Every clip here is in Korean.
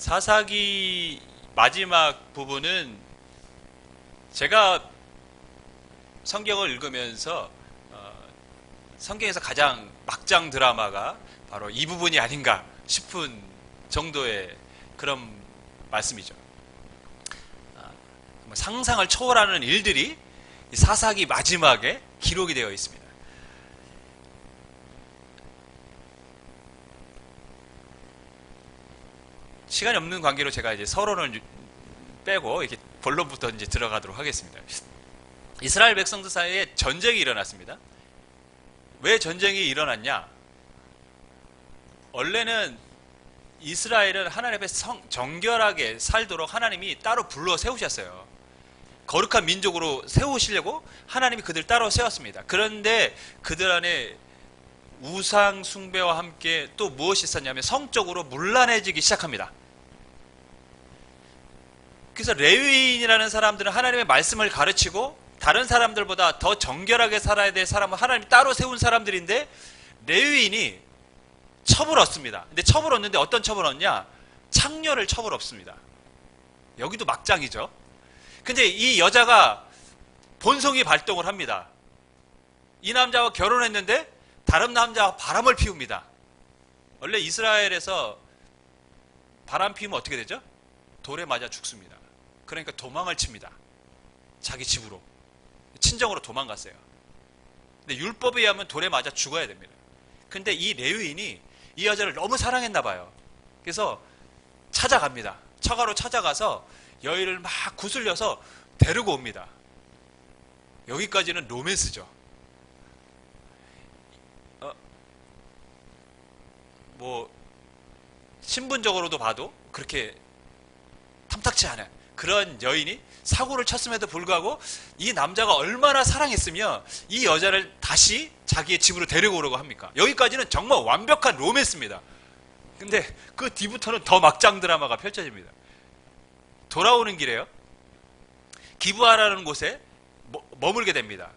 사사기 마지막 부분은 제가 성경을 읽으면서 성경에서 가장 막장 드라마가 바로 이 부분이 아닌가 싶은 정도의 그런 말씀이죠. 상상을 초월하는 일들이 사사기 마지막에 기록이 되어 있습니다. 시간이 없는 관계로 제가 이제 서론을 빼고 이렇게 본론부터 이제 들어가도록 하겠습니다. 이스라엘 백성들 사이에 전쟁이 일어났습니다. 왜 전쟁이 일어났냐? 원래는 이스라엘은 하나님 앞에 정결하게 살도록 하나님이 따로 불러 세우셨어요. 거룩한 민족으로 세우시려고 하나님이 그들 따로 세웠습니다. 그런데 그들 안에 우상 숭배와 함께 또 무엇이 있었냐면 성적으로 문란해지기 시작합니다. 그래서 레위인이라는 사람들은 하나님의 말씀을 가르치고 다른 사람들보다 더 정결하게 살아야 될 사람은 하나님이 따로 세운 사람들인데 레위인이 첩을 얻습니다. 근데 첩을 얻는데 어떤 첩을 얻냐? 창녀를 첩을 얻습니다. 여기도 막장이죠. 근데 이 여자가 본성이 발동을 합니다. 이 남자와 결혼했는데 다른 남자와 바람을 피웁니다. 원래 이스라엘에서 바람 피우면 어떻게 되죠? 돌에 맞아 죽습니다. 그러니까 도망을 칩니다. 자기 집으로. 친정으로 도망갔어요. 근데 율법에 의하면 돌에 맞아 죽어야 됩니다. 근데 이 레위인이 이 여자를 너무 사랑했나 봐요. 그래서 찾아갑니다. 처가로 찾아가서 여인을 막 구슬려서 데리고 옵니다. 여기까지는 로맨스죠. 뭐 신분적으로도 봐도 그렇게 탐탁치 않은 그런 여인이 사고를 쳤음에도 불구하고 이 남자가 얼마나 사랑했으면 이 여자를 다시 자기의 집으로 데리고 오려고 합니까? 여기까지는 정말 완벽한 로맨스입니다. 근데 그 뒤부터는 더 막장 드라마가 펼쳐집니다. 돌아오는 길에요. 기브아라는 곳에 머물게 됩니다.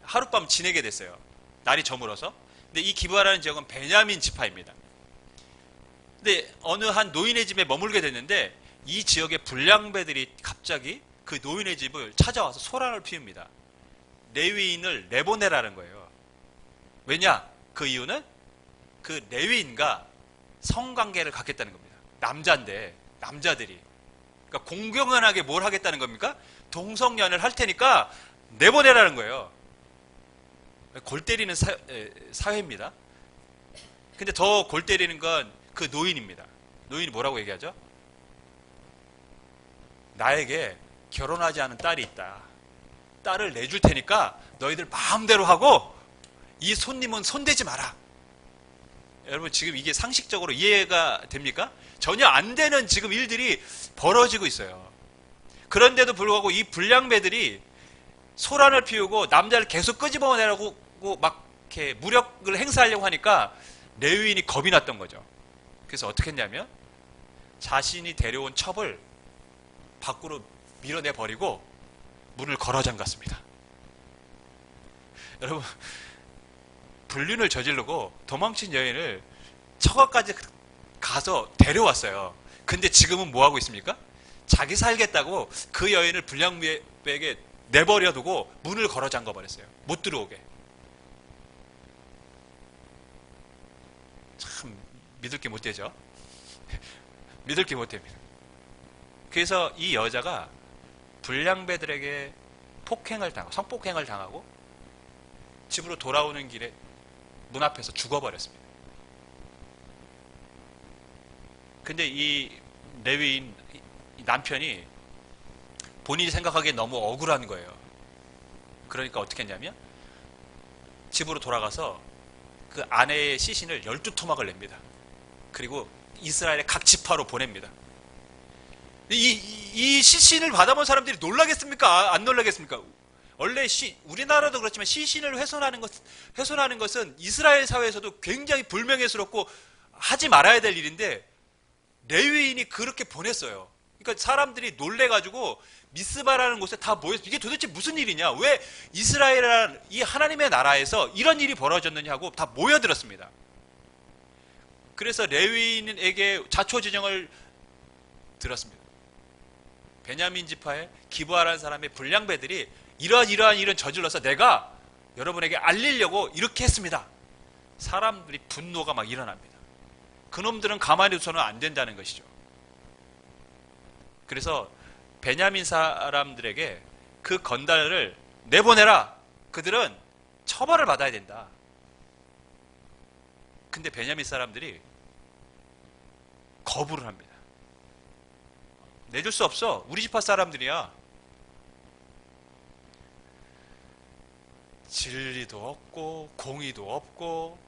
하룻밤 지내게 됐어요. 날이 저물어서. 근데 이 기브아라는 지역은 베냐민 지파입니다. 근데 어느 한 노인의 집에 머물게 됐는데 이 지역의 불량배들이 갑자기 그 노인의 집을 찾아와서 소란을 피웁니다. 레위인을 내보내라는 거예요. 왜냐? 그 이유는 그 레위인과 성관계를 갖겠다는 겁니다. 남자인데 남자들이 그러니까 공공연하게 뭘 하겠다는 겁니까? 동성연애를 할 테니까 내보내라는 거예요. 골 때리는 사회입니다. 근데 더 골 때리는 건 그 노인입니다. 노인이 뭐라고 얘기하죠? 나에게 결혼하지 않은 딸이 있다. 딸을 내줄 테니까 너희들 마음대로 하고 이 손님은 손대지 마라. 여러분 지금 이게 상식적으로 이해가 됩니까? 전혀 안 되는 지금 일들이 벌어지고 있어요. 그런데도 불구하고 이 불량배들이 소란을 피우고 남자를 계속 끄집어내라고 막 이렇게 무력을 행사하려고 하니까 레위인이 겁이 났던 거죠. 그래서 어떻게 했냐면 자신이 데려온 첩을 밖으로 밀어내버리고 문을 걸어 잠갔습니다. 여러분 불륜을 저지르고 도망친 여인을 처가까지 가서 데려왔어요. 근데 지금은 뭐하고 있습니까? 자기 살겠다고 그 여인을 불량배에게 내버려두고 문을 걸어 잠가버렸어요. 못 들어오게. 참 믿을 게 못 되죠. 믿을 게 못 됩니다. 그래서 이 여자가 불량배들에게 폭행을 당하고 성폭행을 당하고 집으로 돌아오는 길에 문 앞에서 죽어버렸습니다. 근데 이 레위인 남편이 본인이 생각하기에 너무 억울한 거예요. 그러니까 어떻게 했냐면 집으로 돌아가서 그 아내의 시신을 12토막을 냅니다. 그리고 이스라엘의 각 지파로 보냅니다. 이 시신을 받아본 사람들이 놀라겠습니까? 안 놀라겠습니까? 원래 우리나라도 그렇지만 시신을 훼손하는 것은 이스라엘 사회에서도 굉장히 불명예스럽고 하지 말아야 될 일인데 레위인이 그렇게 보냈어요. 그러니까 사람들이 놀래가지고 미스바라는 곳에 다 모여서 이게 도대체 무슨 일이냐? 왜 이스라엘이라는 이 하나님의 나라에서 이런 일이 벌어졌느냐 하고 다 모여들었습니다. 그래서 레위인에게 자초지정을 들었습니다. 베냐민 지파에 기부하라는 사람의 불량배들이 이러한 일을 저질러서 내가 여러분에게 알리려고 이렇게 했습니다. 사람들이 분노가 막 일어납니다. 그놈들은 가만히 두서는 안 된다는 것이죠. 그래서 베냐민 사람들에게 그 건달을 내보내라. 그들은 처벌을 받아야 된다. 근데 베냐민 사람들이 거부를 합니다. 내줄 수 없어. 우리 지파 사람들이야. 진리도 없고 공의도 없고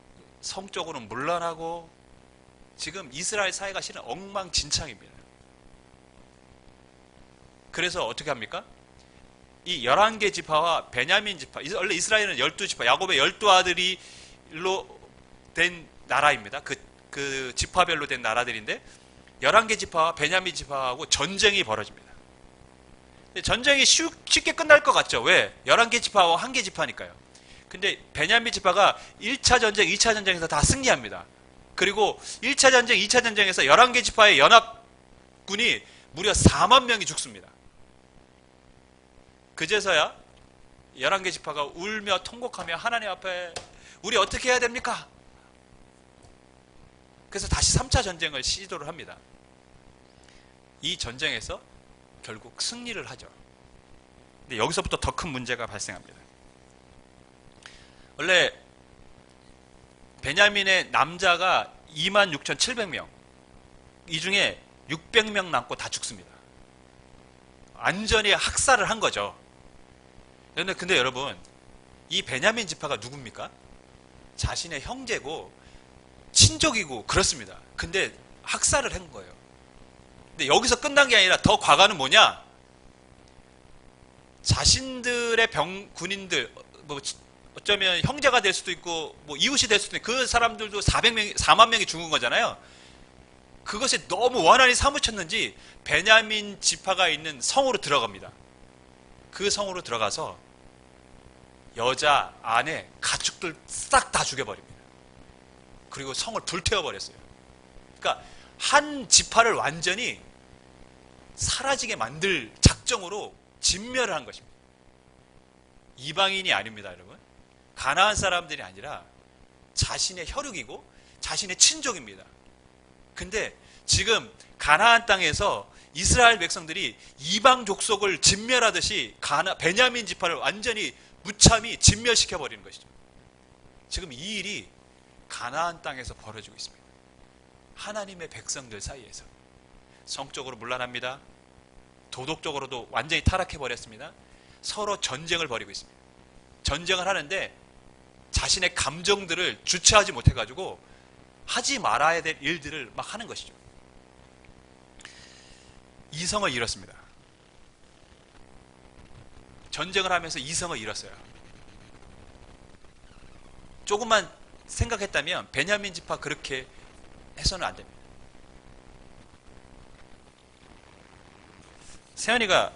성적으로는 문란하고 지금 이스라엘 사회가 실은 엉망진창입니다. 그래서 어떻게 합니까? 이 11개 지파와 베냐민 지파, 원래 이스라엘은 12지파, 야곱의 12아들이로 된 나라입니다. 그 지파별로 된 나라들인데 11개 지파와 베냐민 지파하고 전쟁이 벌어집니다. 전쟁이 쉽게 끝날 것 같죠. 왜? 11개 지파와 1개 지파니까요. 근데 베냐민 지파가 1차 전쟁, 2차 전쟁에서 다 승리합니다. 그리고 1차 전쟁, 2차 전쟁에서 11개 지파의 연합군이 무려 4만 명이 죽습니다. 그제서야 11개 지파가 울며 통곡하며 하나님 앞에 우리 어떻게 해야 됩니까? 그래서 다시 3차 전쟁을 시도를 합니다. 이 전쟁에서 결국 승리를 하죠. 근데 여기서부터 더 큰 문제가 발생합니다. 원래 베냐민의 남자가 26,700명, 이 중에 600명 남고 다 죽습니다. 완전히 학살을 한 거죠. 근데 여러분, 이 베냐민 지파가 누굽니까? 자신의 형제고 친족이고 그렇습니다. 근데 학살을 한 거예요. 근데 여기서 끝난 게 아니라 더 과거는 뭐냐? 자신들의 군인들, 뭐 어쩌면 형제가 될 수도 있고 뭐 이웃이 될 수도 있고 그 사람들도 4만 명이 죽은 거잖아요. 그것이 너무 원한이 사무쳤는지 베냐민 지파가 있는 성으로 들어갑니다. 그 성으로 들어가서 여자, 아내, 가축들 싹 다 죽여버립니다. 그리고 성을 불태워버렸어요. 그러니까 한 지파를 완전히 사라지게 만들 작정으로 진멸을 한 것입니다. 이방인이 아닙니다, 여러분. 가나안 사람들이 아니라 자신의 혈육이고 자신의 친족입니다. 근데 지금 가나안 땅에서 이스라엘 백성들이 이방 족속을 진멸하듯이 베냐민 지파를 완전히 무참히 진멸시켜 버리는 것이죠. 지금 이 일이 가나안 땅에서 벌어지고 있습니다. 하나님의 백성들 사이에서 성적으로 문란합니다. 도덕적으로도 완전히 타락해 버렸습니다. 서로 전쟁을 벌이고 있습니다. 전쟁을 하는데 자신의 감정들을 주체하지 못해가지고 하지 말아야 될 일들을 막 하는 것이죠. 이성을 잃었습니다. 전쟁을 하면서 이성을 잃었어요. 조금만 생각했다면 베냐민 지파 그렇게 해서는 안 됩니다. 세연이가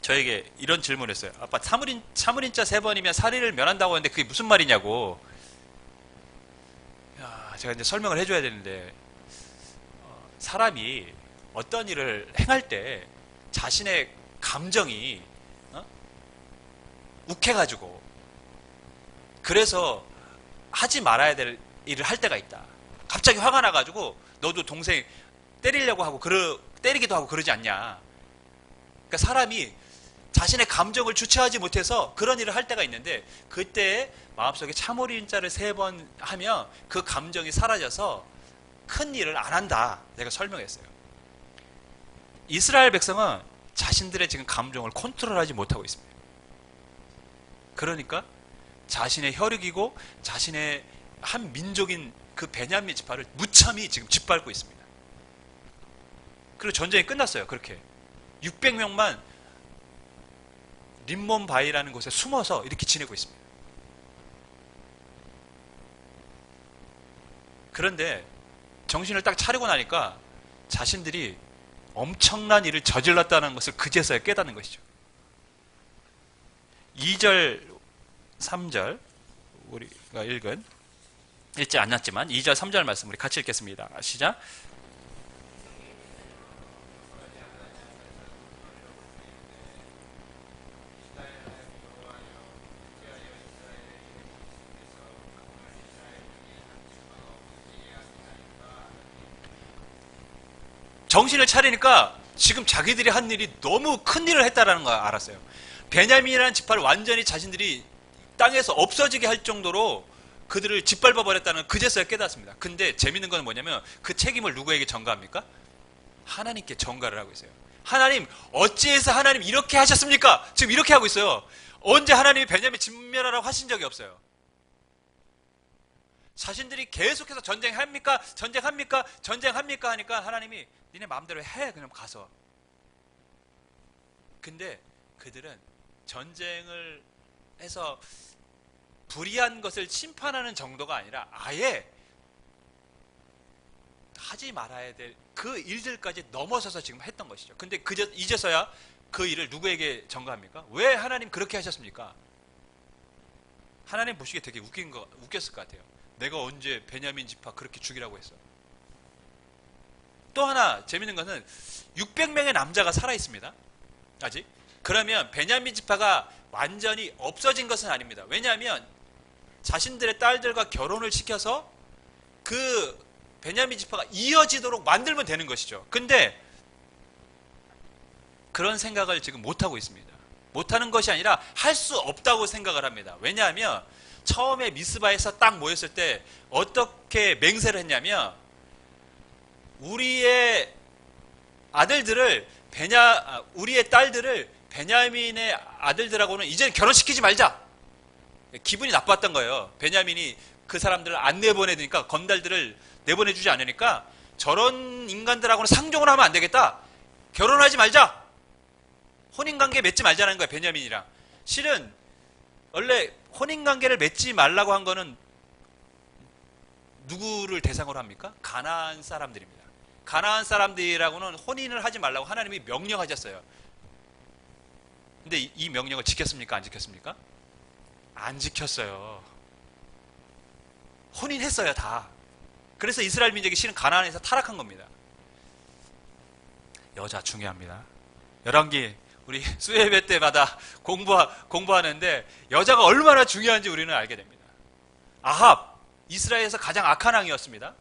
저에게 이런 질문을 했어요. 아빠, 사무린자 3번이면 살인을 면한다고 하는데 그게 무슨 말이냐고. 제가 이제 설명을 해줘야 되는데, 사람이 어떤 일을 행할 때 자신의 감정이 욱해가지고 그래서 하지 말아야 될 일을 할 때가 있다. 갑자기 화가 나가지고 너도 동생 때리려고 하고 때리기도 하고 그러지 않냐. 그러니까 사람이 자신의 감정을 주체하지 못해서 그런 일을 할 때가 있는데 그때 마음속에 참어린자를 3번 하면 그 감정이 사라져서 큰 일을 안 한다. 내가 설명했어요. 이스라엘 백성은 자신들의 지금 감정을 컨트롤하지 못하고 있습니다. 그러니까 자신의 혈육이고 자신의 한 민족인 그 베냐민 지파를 무참히 지금 짓밟고 있습니다. 그리고 전쟁이 끝났어요. 그렇게 600명만 림몬 바위라는 곳에 숨어서 이렇게 지내고 있습니다. 그런데 정신을 딱 차리고 나니까 자신들이 엄청난 일을 저질렀다는 것을 그제서야 깨닫는 것이죠. 2절, 3절 우리가 읽지 않았지만 2절, 3절 말씀 우리 같이 읽겠습니다. 시작. 정신을 차리니까 지금 자기들이 한 일이 너무 큰 일을 했다라는 걸 알았어요. 베냐민이라는 지파를 완전히 자신들이 땅에서 없어지게 할 정도로 그들을 짓밟아 버렸다는 그제서야 깨닫습니다. 근데 재밌는 건 뭐냐면 그 책임을 누구에게 전가합니까? 하나님께 전가를 하고 있어요. 하나님, 어찌해서 하나님 이렇게 하셨습니까? 지금 이렇게 하고 있어요. 언제 하나님이 베냐민 진멸하라고 하신 적이 없어요. 자신들이 계속해서 전쟁합니까? 전쟁합니까? 전쟁합니까? 하니까 하나님이 니네 마음대로 해. 그냥 가서. 근데 그들은 전쟁을 해서 불의한 것을 심판하는 정도가 아니라 아예 하지 말아야 될 그 일들까지 넘어서서 지금 했던 것이죠. 근데 이제서야 그 일을 누구에게 전가합니까? 왜 하나님 그렇게 하셨습니까? 하나님 보시기에 되게 웃겼을 것 같아요. 내가 언제 베냐민 지파 그렇게 죽이라고 했어. 또 하나 재밌는 것은 600명의 남자가 살아있습니다. 아직. 그러면 베냐민 지파가 완전히 없어진 것은 아닙니다. 왜냐하면 자신들의 딸들과 결혼을 시켜서 그 베냐민 지파가 이어지도록 만들면 되는 것이죠. 근데 그런 생각을 지금 못하고 있습니다. 못하는 것이 아니라 할 수 없다고 생각을 합니다. 왜냐하면 처음에 미스바에서 딱 모였을 때 어떻게 맹세를 했냐면 우리의 우리의 딸들을 베냐민의 아들들하고는 이제는 결혼시키지 말자. 기분이 나빴던 거예요. 베냐민이 그 사람들을 안 내보내니까 건달들을 내보내주지 않으니까 저런 인간들하고는 상종을 하면 안 되겠다. 결혼하지 말자. 혼인관계 맺지 말자는 거예요. 베냐민이랑. 실은 원래 혼인관계를 맺지 말라고 한 거는 누구를 대상으로 합니까? 가나안 사람들입니다. 가나안 사람들이라고는 혼인을 하지 말라고 하나님이 명령하셨어요. 근데 이 명령을 지켰습니까? 안 지켰습니까? 안 지켰어요. 혼인했어요, 다. 그래서 이스라엘 민족이 실은 가나안에서 타락한 겁니다. 여자 중요합니다. 열왕기 우리 수예배 때마다 공부하는데 여자가 얼마나 중요한지 우리는 알게 됩니다. 아합, 이스라엘에서 가장 악한 왕이었습니다.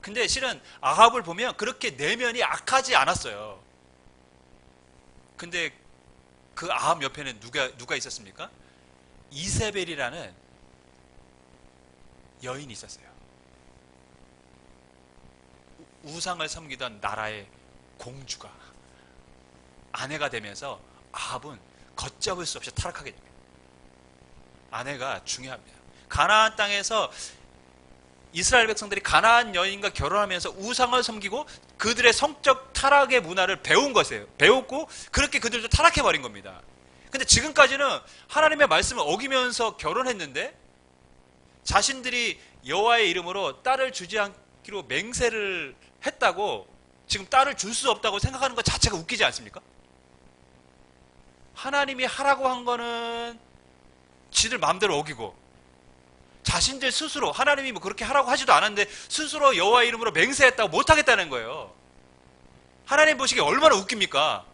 근데 실은 아합을 보면 그렇게 내면이 악하지 않았어요. 근데 그 아합 옆에는 누가 있었습니까? 이세벨이라는 여인이 있었어요. 우상을 섬기던 나라의 공주가 아내가 되면서 아합은 걷잡을 수 없이 타락하게 됩니다. 아내가 중요합니다. 가나안 땅에서 이스라엘 백성들이 가나안 여인과 결혼하면서 우상을 섬기고 그들의 성적 타락의 문화를 배운 것이에요. 배웠고 그렇게 그들도 타락해버린 겁니다. 근데 지금까지는 하나님의 말씀을 어기면서 결혼했는데 자신들이 여호와의 이름으로 딸을 주지 않기로 맹세를 했다고 지금 딸을 줄 수 없다고 생각하는 것 자체가 웃기지 않습니까? 하나님이 하라고 한 거는 지들 마음대로 어기고 자신들 스스로 하나님이 뭐 그렇게 하라고 하지도 않았는데 스스로 여호와의 이름으로 맹세했다고 못하겠다는 거예요. 하나님 보시기에 얼마나 웃깁니까?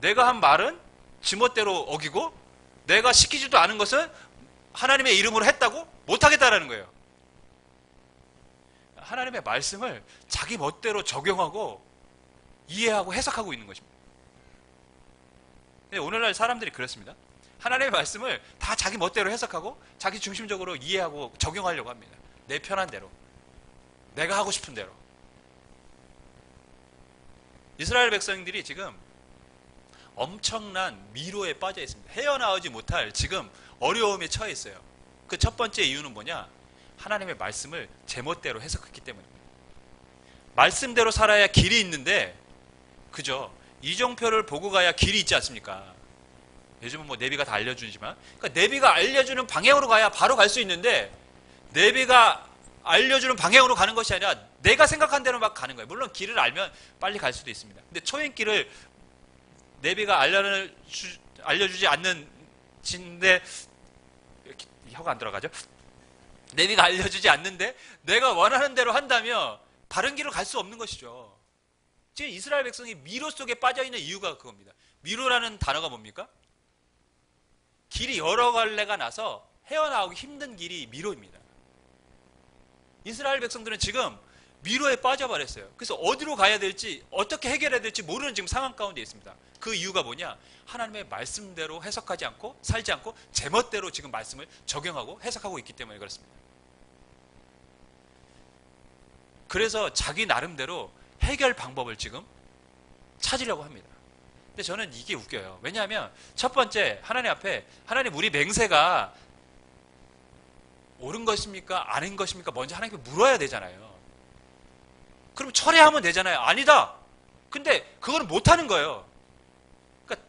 내가 한 말은 지멋대로 어기고 내가 시키지도 않은 것은 하나님의 이름으로 했다고 못하겠다라는 거예요. 하나님의 말씀을 자기 멋대로 적용하고 이해하고 해석하고 있는 것입니다. 오늘날 사람들이 그렇습니다. 하나님의 말씀을 다 자기 멋대로 해석하고 자기 중심적으로 이해하고 적용하려고 합니다. 내 편한 대로. 내가 하고 싶은 대로. 이스라엘 백성들이 지금 엄청난 미로에 빠져 있습니다. 헤어나오지 못할 지금 어려움에 처해 있어요. 그 첫 번째 이유는 뭐냐? 하나님의 말씀을 제멋대로 해석했기 때문입니다. 말씀대로 살아야 길이 있는데 그죠? 이정표를 보고 가야 길이 있지 않습니까? 요즘은 뭐 내비가 다 알려주지만 그러니까 내비가 알려주는 방향으로 가야 바로 갈 수 있는데 내비가 알려주는 방향으로 가는 것이 아니라 내가 생각한 대로 막 가는 거예요. 물론 길을 알면 빨리 갈 수도 있습니다. 근데 초행길을 내비가 알려주지 않는 진데 혀가 안 들어가죠? 내비가 알려주지 않는데 내가 원하는 대로 한다면 바른 길을 갈 수 없는 것이죠. 지금 이스라엘 백성이 미로 속에 빠져있는 이유가 그겁니다. 미로라는 단어가 뭡니까? 길이 여러 갈래가 나서 헤어나오기 힘든 길이 미로입니다. 이스라엘 백성들은 지금 미로에 빠져버렸어요. 그래서 어디로 가야 될지, 어떻게 해결해야 될지 모르는 지금 상황 가운데 있습니다. 그 이유가 뭐냐? 하나님의 말씀대로 해석하지 않고 살지 않고 제멋대로 지금 말씀을 적용하고 해석하고 있기 때문에 그렇습니다. 그래서 자기 나름대로 해결 방법을 지금 찾으려고 합니다. 근데 저는 이게 웃겨요. 왜냐하면 첫 번째, 하나님 앞에 하나님 우리 맹세가 옳은 것입니까? 아닌 것입니까? 먼저 하나님께 물어야 되잖아요. 그럼 철회하면 되잖아요. 아니다. 근데 그거는 못하는 거예요. 그러니까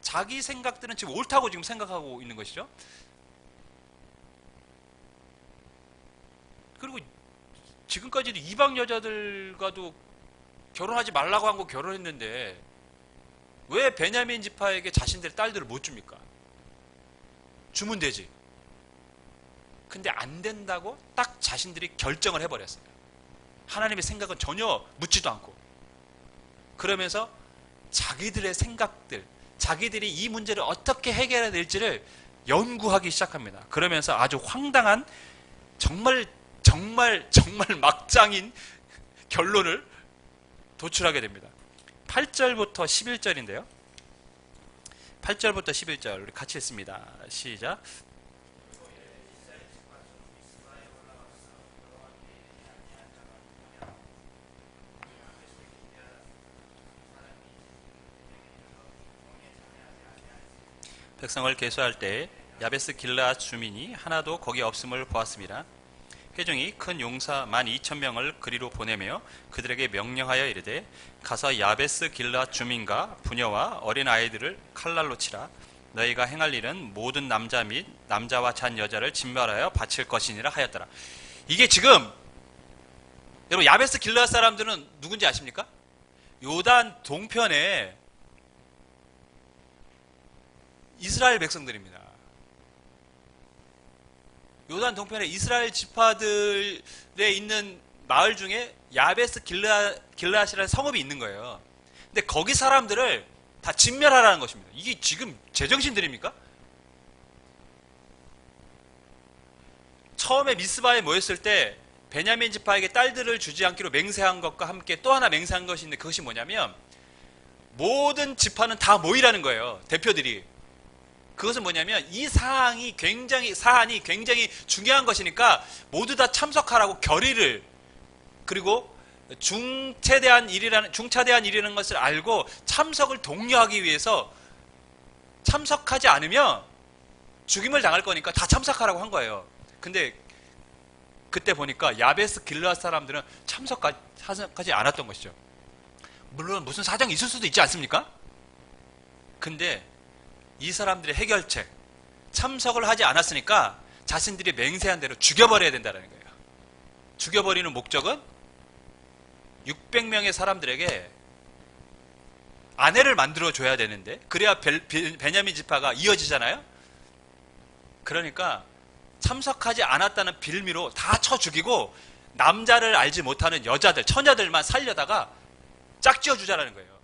자기 생각들은 지금 옳다고 지금 생각하고 있는 것이죠. 그리고 지금까지도 이방 여자들과도 결혼하지 말라고 한 거 결혼했는데 왜 베냐민 지파에게 자신들의 딸들을 못 줍니까? 주면 되지. 근데 안 된다고 딱 자신들이 결정을 해버렸어요. 하나님의 생각은 전혀 묻지도 않고. 그러면서 자기들의 생각들, 자기들이 이 문제를 어떻게 해결해야 될지를 연구하기 시작합니다. 그러면서 아주 황당한 정말 막장인 결론을 도출하게 됩니다. 8절부터 11절인데요. 8절부터 11절 우리 같이 읽습니다. 시작. 백성을 계수할 때 야베스 길르앗 주민이 하나도 거기 없음을 보았습니다. 회중이 큰 용사 12,000명을 그리로 보내며 그들에게 명령하여 이르되 가서 야베스 길르앗 주민과 부녀와 어린 아이들을 칼날로 치라. 너희가 행할 일은 모든 남자 및 남자와 잔 여자를 진멸하여 바칠 것이니라 하였더라. 이게 지금 여러분 야베스 길르앗 사람들은 누군지 아십니까? 요단 동편에 이스라엘 백성들입니다. 요단 동편에 이스라엘 지파들에 있는 마을 중에 야베스 길르앗이라는 성읍이 있는 거예요. 근데 거기 사람들을 다 진멸하라는 것입니다. 이게 지금 제정신들입니까? 처음에 미스바에 모였을 때 베냐민 지파에게 딸들을 주지 않기로 맹세한 것과 함께 또 하나 맹세한 것이 있는데 그것이 뭐냐면 모든 지파는 다 모이라는 거예요. 대표들이. 그것은 뭐냐면 이 사안이 굉장히 중요한 것이니까 모두 다 참석하라고 결의를, 그리고 중차대한 일이라는 것을 알고 참석을 독려하기 위해서 참석하지 않으면 죽임을 당할 거니까 다 참석하라고 한 거예요. 근데 그때 보니까 야베스 길르앗 사람들은 참석하지 않았던 것이죠. 물론 무슨 사정이 있을 수도 있지 않습니까? 근데 이 사람들의 해결책, 참석을 하지 않았으니까 자신들이 맹세한 대로 죽여버려야 된다는 거예요. 죽여버리는 목적은 600명의 사람들에게 아내를 만들어줘야 되는데 그래야 베냐민 지파가 이어지잖아요. 그러니까 참석하지 않았다는 빌미로 다 쳐 죽이고 남자를 알지 못하는 여자들, 처녀들만 살려다가 짝지어 주자라는 거예요.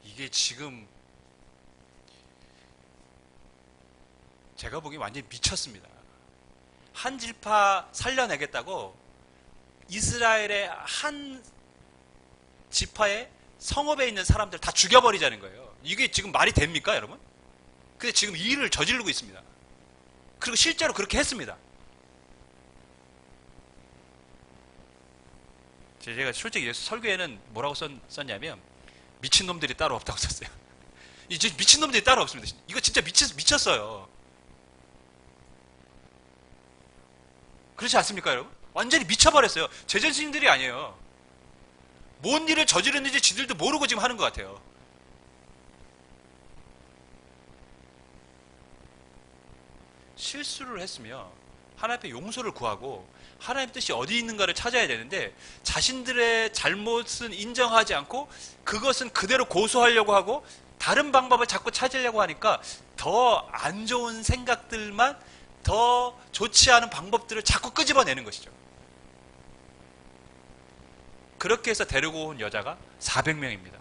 이게 지금 제가 보기엔 완전히 미쳤습니다. 한 지파 살려내겠다고 이스라엘의 한 지파의 성읍에 있는 사람들 다 죽여버리자는 거예요. 이게 지금 말이 됩니까, 여러분? 근데 지금 이 일을 저지르고 있습니다. 그리고 실제로 그렇게 했습니다. 제가 솔직히 설교에는 뭐라고 썼냐면 미친놈들이 따로 없다고 썼어요. 이제 미친놈들이 따로 없습니다. 이거 진짜 미쳤어요. 그렇지 않습니까, 여러분? 완전히 미쳐버렸어요. 제정신들이 아니에요. 뭔 일을 저지르는지 지들도 모르고 지금 하는 것 같아요. 실수를 했으면 하나님 앞에 용서를 구하고 하나님의 뜻이 어디 있는가를 찾아야 되는데 자신들의 잘못은 인정하지 않고 그것은 그대로 고수하려고 하고 다른 방법을 자꾸 찾으려고 하니까 더 안 좋은 생각들만, 더 좋지 않은 방법들을 자꾸 끄집어내는 것이죠. 그렇게 해서 데리고 온 여자가 400명입니다.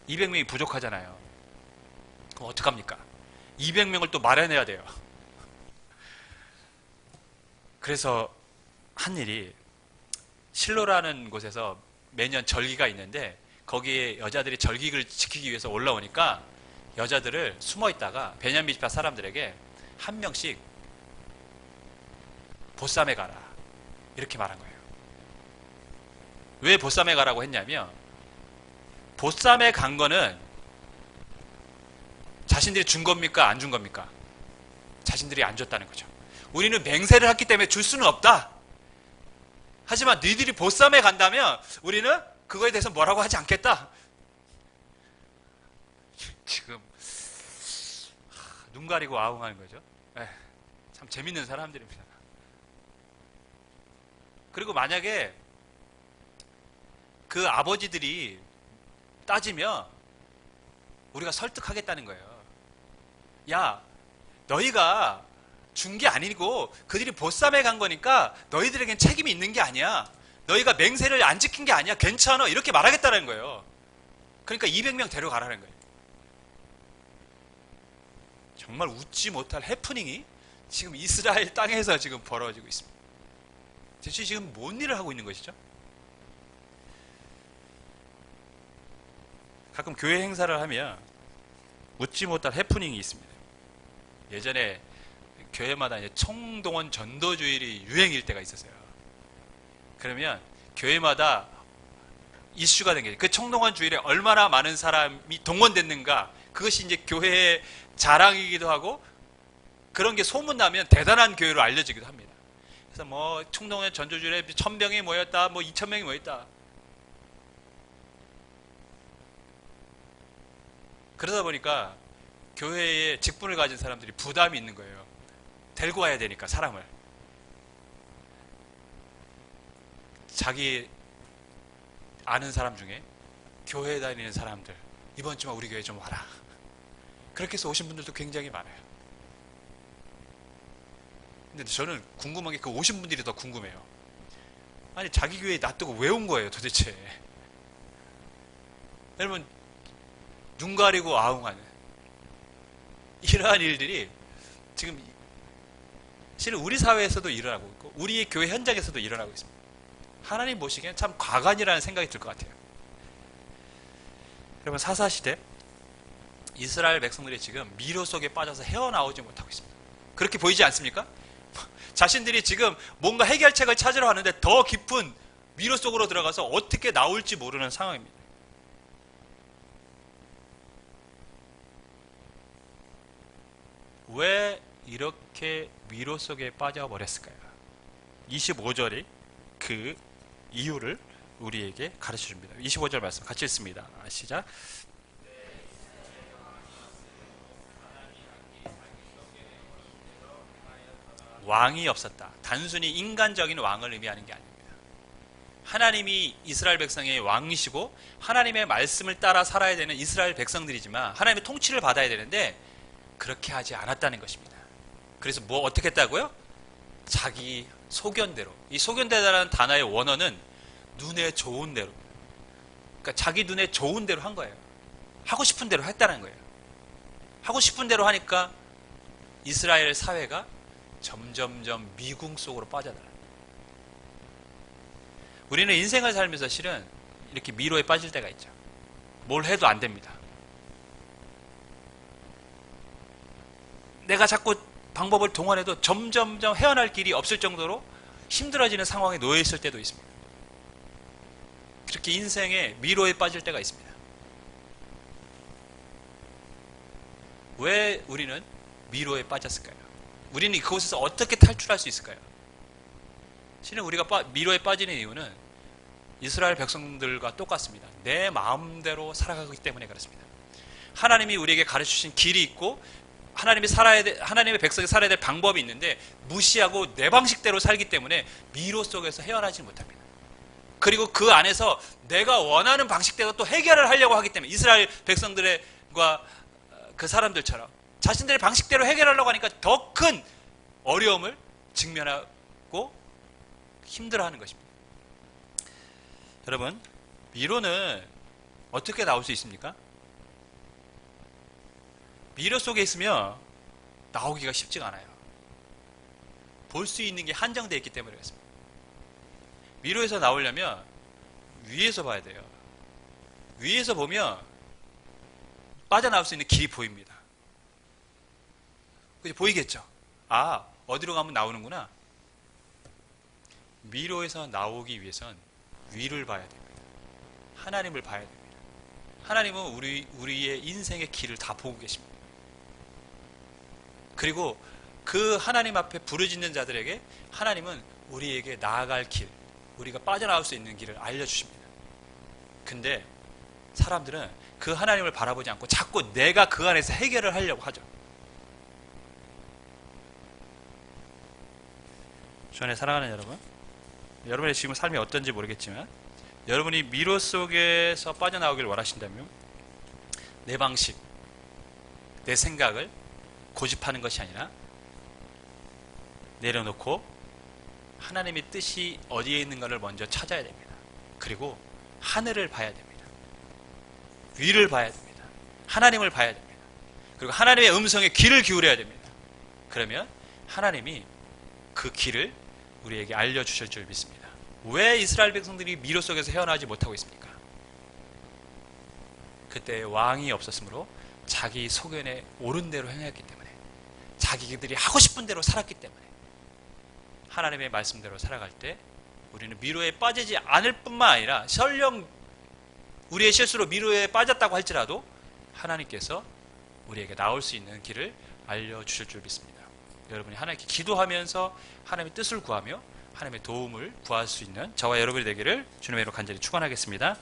200명이 부족하잖아요. 그럼 어떡합니까? 200명을 또 마련해야 돼요. 그래서 한 일이 실로라는 곳에서 매년 절기가 있는데 거기에 여자들이 절기를 지키기 위해서 올라오니까 여자들을 숨어 있다가 베냐민 지파 사람들에게 한 명씩 보쌈에 가라 이렇게 말한 거예요. 왜 보쌈에 가라고 했냐면 보쌈에 간 거는 자신들이 준 겁니까? 안 준 겁니까? 자신들이 안 줬다는 거죠. 우리는 맹세를 했기 때문에 줄 수는 없다. 하지만 너희들이 보쌈에 간다면 우리는 그거에 대해서 뭐라고 하지 않겠다. 지금 눈 가리고 아웅하는 거죠. 참 재밌는 사람들입니다. 그리고 만약에 그 아버지들이 따지면 우리가 설득하겠다는 거예요. 야, 너희가 준 게 아니고 그들이 보쌈에 간 거니까 너희들에겐 책임이 있는 게 아니야. 너희가 맹세를 안 지킨 게 아니야. 괜찮아. 이렇게 말하겠다는 거예요. 그러니까 200명 데려가라는 거예요. 정말 웃지 못할 해프닝이 지금 이스라엘 땅에서 지금 벌어지고 있습니다. 대체 지금 뭔 일을 하고 있는 것이죠? 가끔 교회 행사를 하면 웃지 못할 해프닝이 있습니다. 예전에 교회마다 이제 총동원 전도주일이 유행일 때가 있었어요. 그러면 교회마다 이슈가 된 게 그 총동원 주일에 얼마나 많은 사람이 동원됐는가, 그것이 이제 교회의 자랑이기도 하고 그런 게 소문나면 대단한 교회로 알려지기도 합니다. 그래서 뭐 총동원 전도주일에 1000명이 모였다, 뭐 2000명이 모였다. 그러다 보니까 교회에 직분을 가진 사람들이 부담이 있는 거예요. 데리고 와야 되니까 사람을. 자기 아는 사람 중에 교회에 다니는 사람들, 이번 주만 우리 교회 좀 와라. 그렇게 해서 오신 분들도 굉장히 많아요. 근데 저는 궁금한 게 그 오신 분들이 더 궁금해요. 아니 자기 교회에 놔두고 왜 온 거예요 도대체. 여러분 눈 가리고 아웅하는 이러한 일들이 지금 실은 우리 사회에서도 일어나고 있고 우리의 교회 현장에서도 일어나고 있습니다. 하나님 보시기엔 참 과간이라는 생각이 들 것 같아요. 여러분 사사시대 이스라엘 백성들이 지금 미로 속에 빠져서 헤어나오지 못하고 있습니다. 그렇게 보이지 않습니까? 자신들이 지금 뭔가 해결책을 찾으러 왔는데 더 깊은 미로 속으로 들어가서 어떻게 나올지 모르는 상황입니다. 왜 이렇게 미로 속에 빠져버렸을까요? 25절이 그 이유를 우리에게 가르쳐 줍니다. 25절 말씀 같이 읽습니다. 시작. 왕이 없었다. 단순히 인간적인 왕을 의미하는 게 아닙니다. 하나님이 이스라엘 백성의 왕이시고 하나님의 말씀을 따라 살아야 되는 이스라엘 백성들이지만 하나님의 통치를 받아야 되는데 그렇게 하지 않았다는 것입니다. 그래서 뭐 어떻게 했다고요? 자기 소견대로. 이 소견대라는 단어의 원어는 눈에 좋은 대로. 그러니까 자기 눈에 좋은 대로 한 거예요. 하고 싶은 대로 했다는 거예요. 하고 싶은 대로 하니까 이스라엘 사회가 점점점 미궁 속으로 빠져들어요. 우리는 인생을 살면서 실은 이렇게 미로에 빠질 때가 있죠. 뭘 해도 안 됩니다. 내가 자꾸 방법을 동원해도 점점점 헤어날 길이 없을 정도로 힘들어지는 상황에 놓여 있을 때도 있습니다. 그렇게 인생의 미로에 빠질 때가 있습니다. 왜 우리는 미로에 빠졌을까요? 우리는 그곳에서 어떻게 탈출할 수 있을까요? 실은 우리가 미로에 빠지는 이유는 이스라엘 백성들과 똑같습니다. 내 마음대로 살아가기 때문에 그렇습니다. 하나님이 우리에게 가르쳐주신 길이 있고 하나님의 백성이 살아야 될 방법이 있는데 무시하고 내 방식대로 살기 때문에 미로 속에서 헤어나지 못합니다. 그리고 그 안에서 내가 원하는 방식대로 또 해결을 하려고 하기 때문에 이스라엘 백성들과 그 사람들처럼 자신들의 방식대로 해결하려고 하니까 더 큰 어려움을 직면하고 힘들어하는 것입니다. 여러분, 미로는 어떻게 나올 수 있습니까? 미로 속에 있으면 나오기가 쉽지가 않아요. 볼 수 있는 게 한정되어 있기 때문에 그렇습니다. 미로에서 나오려면 위에서 봐야 돼요. 위에서 보면 빠져나올 수 있는 길이 보입니다. 그죠? 보이겠죠? 아, 어디로 가면 나오는구나. 미로에서 나오기 위해선 위를 봐야 됩니다. 하나님을 봐야 됩니다. 하나님은 우리의 인생의 길을 다 보고 계십니다. 그리고 그 하나님 앞에 부르짖는 자들에게 하나님은 우리에게 나아갈 길, 우리가 빠져나올 수 있는 길을 알려주십니다. 근데 사람들은 그 하나님을 바라보지 않고 자꾸 내가 그 안에서 해결을 하려고 하죠. 주 안에 사랑하는 여러분, 여러분의 지금 삶이 어떤지 모르겠지만 여러분이 미로 속에서 빠져나오길 원하신다면 내 방식, 내 생각을 고집하는 것이 아니라 내려놓고 하나님의 뜻이 어디에 있는가를 먼저 찾아야 됩니다. 그리고 하늘을 봐야 됩니다. 위를 봐야 됩니다. 하나님을 봐야 됩니다. 그리고 하나님의 음성에 귀를 기울여야 됩니다. 그러면 하나님이 그 길을 우리에게 알려주실 줄 믿습니다. 왜 이스라엘 백성들이 미로 속에서 헤어나지 못하고 있습니까? 그때 왕이 없었으므로 자기 소견에 옳은 대로 행했기 때문에, 자기들이 하고 싶은 대로 살았기 때문에, 하나님의 말씀대로 살아갈 때 우리는 미로에 빠지지 않을 뿐만 아니라 설령 우리의 실수로 미로에 빠졌다고 할지라도 하나님께서 우리에게 나올 수 있는 길을 알려주실 줄 믿습니다. 여러분이 하나님께 기도하면서 하나님의 뜻을 구하며 하나님의 도움을 구할 수 있는 저와 여러분이 되기를 주님의 이름으로 간절히 축원하겠습니다.